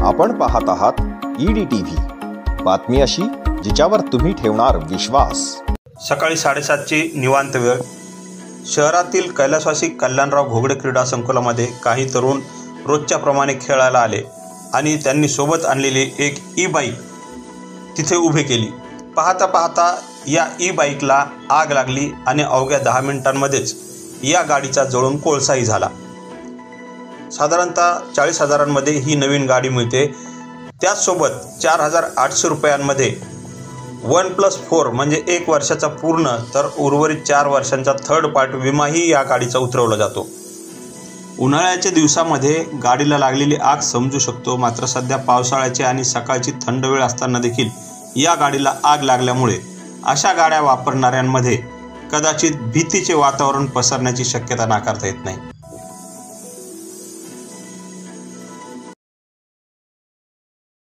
आपण पाहत आहात EDTV, बातमी अशी जिच्यावर तुम्ही ठेवणार विश्वास। सकाळी 7:30ची निवांत वेळ। शहरातील कैलासवासी कल्याणराव घोगडे क्रीडा संकुलामध्ये काही तरुण रोजच्या प्रमाणे खेळायला आले आणि त्यांनी सोबत आणलेली एक ई-बाईक तिथे उभी केली। पाहता पाहता या ई-बाईकला आग लागली आणि अवघ्या 10 मिनिटांमध्येच या गाडीचा जळून कोळसाही झाला। साधारणतः 40,000मध्ये ही नवीन गाडी मिळते। त्याचसोबत 4,800 रुपयांमध्ये 1+4 म्हणजे 1 वर्षाचा पूर्ण तर उर्वरित 4 वर्षांचा थर्ड पार्टी विमाही या गाडीचा उतरवला जातो। उन्हाळ्याच्या दिवसामध्ये गाडीला लागलेली आग समजू शकतो, मात्र सध्या पावसाळ्याची आणि सकाळची थंड वेळ असताना देखील या गाडीला आग लागल्यामुळे अशा गाड्या वापरणाऱ्यांमध्ये कदाचित भीतीचे वातावरण पसरण्याची शक्यता नाकारता येत नाही।